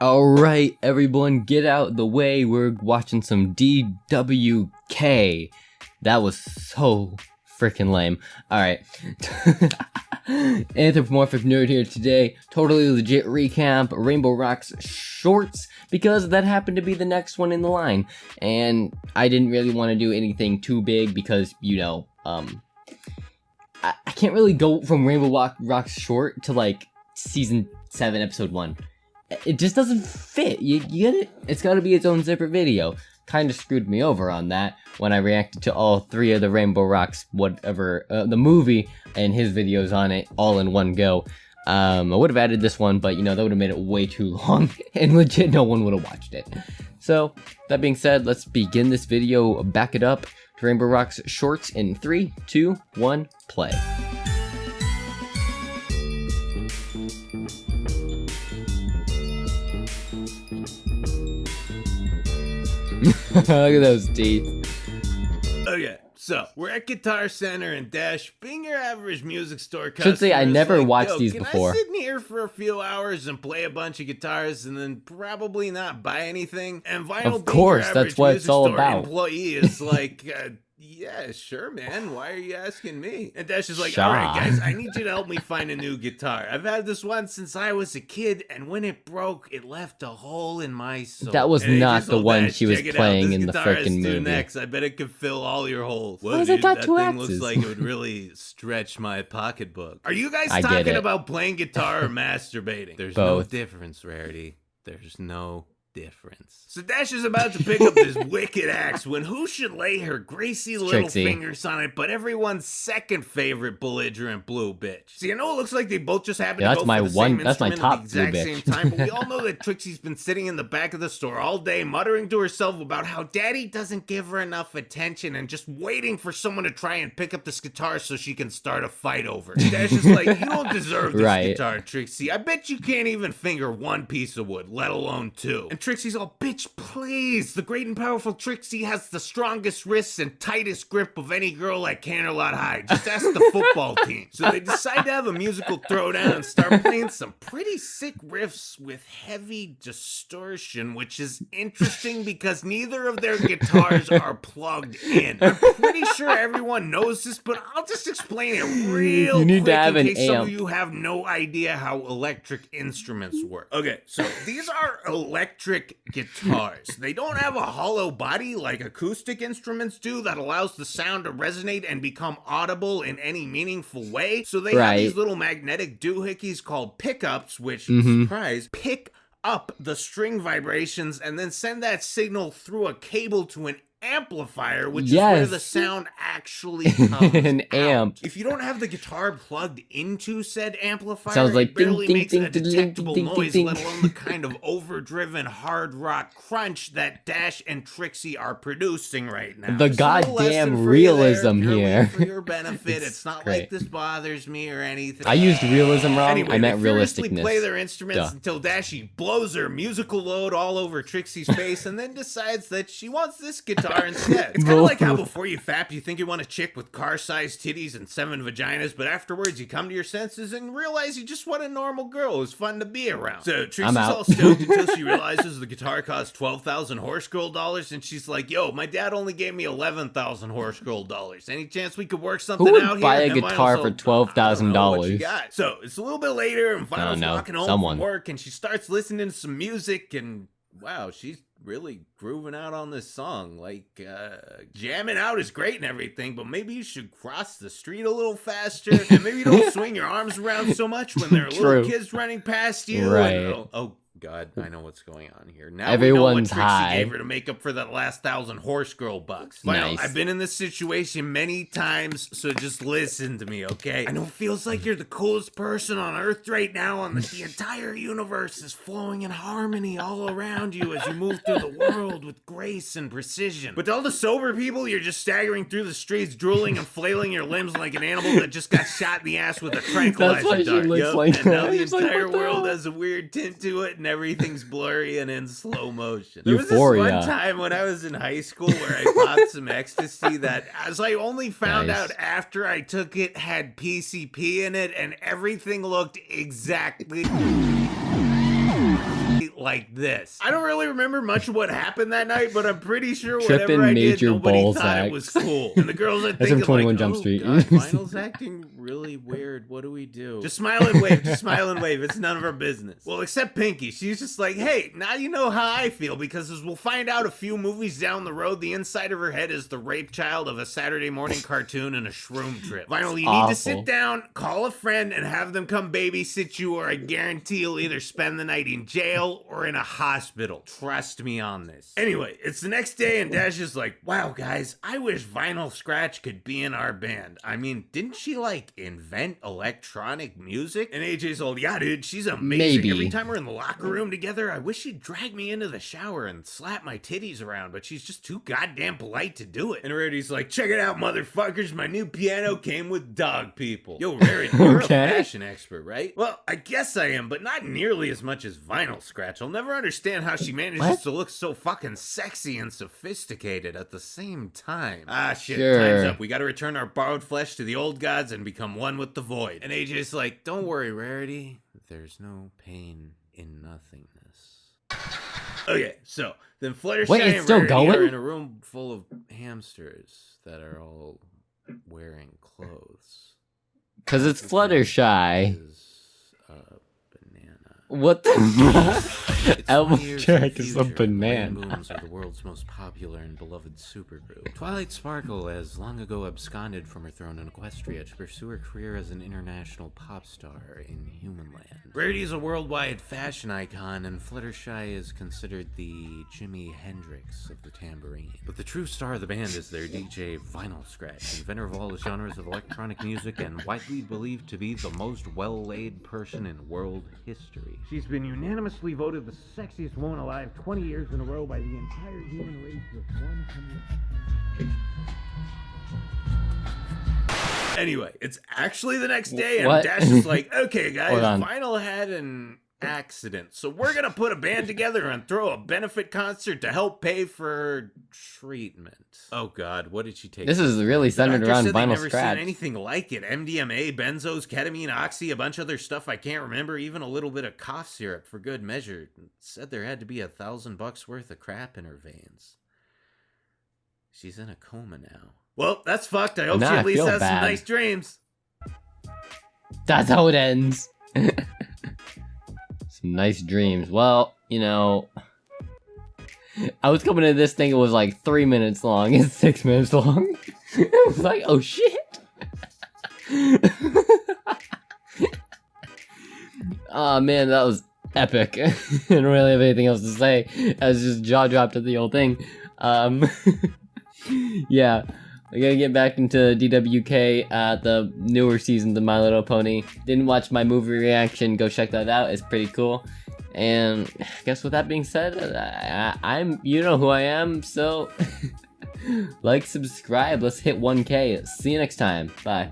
Alright, everyone, get out the way. We're watching some DWK. That was so freaking lame. Alright. Anthropomorphic Nerd here today. Totally legit recap Rainbow Rock's shorts, because that happened to be the next one in the line. And I didn't really want to do anything too big because, you know, I can't really go from Rainbow Rock's short to like season 7 episode 1. It just doesn't fit. You get it? It's gotta be its own separate video. Kinda screwed me over on that when I reacted to all 3 of the Rainbow Rocks, whatever, the movie and his videos on it all in one go. I would have added this one, but you know, that would have made it way too long and legit no one would have watched it. So, that being said, let's begin this video, back it up to Rainbow Rock's shorts in 3, 2, 1, play. Look at those teeth. Okay, so we're at Guitar Center and Dash, being your average music store customer. Should say I never watched these before. Can I sit in here for a few hours and play a bunch of guitars and then probably not buy anything? And Vinyl, of course, that's what it's all about. Employee is like, yeah, sure, man. Why are you asking me? And Dash is like, Sean. all right, guys, I need you to help me find a new guitar. I've had this one since I was a kid, and when it broke, it left a hole in my soul. That was not the one Dash, she was playing in the freaking movie. Necks. I bet it could fill all your holes. Well, dude, that thing axes? looks like it would really stretch my pocketbook. Are you guys talking about playing guitar or masturbating? There's both. No difference, Rarity. There's no difference. So Dash is about to pick up this wicked axe when who should lay her greasy little Trixie. fingers on it but everyone's second favorite belligerent blue bitch. See, I know it looks like they both just happen to go for the same that's my instrument top at the exact blue same bitch. time, but we all know that Trixie's been sitting in the back of the store all day muttering to herself about how Daddy doesn't give her enough attention and just waiting for someone to try and pick up this guitar so she can start a fight over it. Dash is like, you don't deserve this guitar, Trixie. I bet you can't even finger one piece of wood, let alone 2. And Trixie's all, bitch, please. The great and powerful Trixie has the strongest wrists and tightest grip of any girl at Canterlot High. Just ask the football team. So they decide to have a musical throwdown and start playing some pretty sick riffs with heavy distortion, which is interesting because neither of their guitars are plugged in. I'm pretty sure everyone knows this, but I'll just explain it real quick in case some of you have no idea how electric instruments work. Okay, so these are electric guitars. They don't have a hollow body like acoustic instruments do that allows the sound to resonate and become audible in any meaningful way. So they have these little magnetic doohickeys called pickups, which, surprise, pick up the string vibrations and then send that signal through a cable to an amplifier, which is where the sound actually comes An amp. If you don't have the guitar plugged into said amplifier, sounds like it barely ding, makes ding, a ding, detectable ding, noise, ding, let ding. alone the kind of overdriven hard rock crunch that Dash and Trixie are producing right now. The goddamn realism here. For your benefit, it's not great. like this bothers me or anything. I used realism wrong. Anyway, I meant they furiously realisticness. play their instruments until Dashy blows her musical load all over Trixie's face and then decides that she wants this guitar instead. It's kind of like how before you fap, you think you want a chick with car-sized titties and 7 vaginas, but afterwards you come to your senses and realize you just want a normal girl who's fun to be around. So Trixie's all stoked until she realizes the guitar costs 12,000 horse girl dollars, and she's like, yo, my dad only gave me 11,000 horse girl dollars. Any chance we could work something out here? Who would buy a guitar for $12,000? So it's a little bit later, and Vinyl's walking home from work, and she starts listening to some music, and wow, she's really grooving out on this song. Like, jamming out is great and everything, but maybe you should cross the street a little faster, and maybe you don't swing your arms around so much when there are little kids running past you. And, oh God, I know what's going on here. Now everyone's we know what Trixie high. gave her to make up for that last 1,000 horse girl bucks. Nice. Well, I've been in this situation many times, so just listen to me, okay? I know it feels like you're the coolest person on Earth right now, and the entire universe is flowing in harmony all around you as you move through the world with grace and precision. But to all the sober people, you're just staggering through the streets, drooling and flailing your limbs like an animal that just got shot in the ass with a tranquilizer That's why she dart. looks like and now that. the It's like, entire what the world hell? has a weird tint to it, and everything's blurry and in slow motion. There was Euphoria. this one time when I was in high school where I popped some ecstasy that, as I only found out after I took it, had PCP in it, and everything looked exactly like this. I don't really remember much of what happened that night, but I'm pretty sure whatever I did, nobody thought it was cool. And the girls are thinking, 21 like, Jump oh, Street. God, Vinyl's acting really weird. What do we do? Just smile and wave. Just smile and wave. It's none of our business. Well, except Pinky. She's just like, hey, now you know how I feel, because as we'll find out a few movies down the road, the inside of her head is the rape child of a Saturday morning cartoon and a shroom trip. Vinyl, you need to sit down, call a friend, and have them come babysit you, or I guarantee you'll either spend the night in jail or in a hospital. Trust me on this. Anyway, it's the next day and Dash is like, wow, guys, I wish Vinyl Scratch could be in our band. I mean, didn't she, like, invent electronic music? And AJ's all, yeah, dude, she's amazing. Maybe. Every time we're in the locker room together, I wish she'd drag me into the shower and slap my titties around, but she's just too goddamn polite to do it. And Rarity's like, check it out, motherfuckers, my new piano came with dog people. Yo, Rarity, you're a fashion expert, right? Well, I guess I am, but not nearly as much as Vinyl Scratch. I'll never understand how she manages to look so fucking sexy and sophisticated at the same time. Ah, shit, time's up. We gotta return our borrowed flesh to the old gods and become one with the void. And AJ's like, don't worry, Rarity. There's no pain in nothingness. Okay, so then Fluttershy and Rarity are in a room full of hamsters that are all wearing clothes. Because it's Fluttershy. Banana. What the Elmo Jack is a banana. Moons are the world's most popular and beloved supergroup. Twilight Sparkle has long ago absconded from her throne in Equestria to pursue her career as an international pop star in human land. Rarity is a worldwide fashion icon, and Fluttershy is considered the Jimi Hendrix of the tambourine. But the true star of the band is their DJ Vinyl Scratch, inventor of all the genres of electronic music and widely believed to be the most well-laid person in world history. She's been unanimously voted the sexiest woman alive 20 years in a row by the entire human race with 100. Anyway, it's actually the next day, and Dash is like, okay, guys, Vinyl had an accident, so we're gonna put a band together and throw a benefit concert to help pay for treatment. Oh God, what did she take? This is really centered around Vinyl Scratch. Never seen anything like it. MDMA, benzos, ketamine, oxy, a bunch of other stuff I can't remember, even a little bit of cough syrup for good measure. It said there had to be $1,000 worth of crap in her veins. She's in a coma now. Well, that's fucked. I hope she at least has some nice dreams. That's how it ends. Some nice dreams. Well, you know, I was coming to this thing, it was like 3 minutes long. It's 6 minutes long. It was like, oh shit. Oh man, that was epic. I don't really have anything else to say. I was just jaw dropped at the whole thing. Yeah. I gotta get back into DWK at the newer seasons of My Little Pony. Didn't watch my movie reaction, go check that out, it's pretty cool. And I guess with that being said, I'm, you know who I am, so like, subscribe, let's hit 1K. See you next time, bye.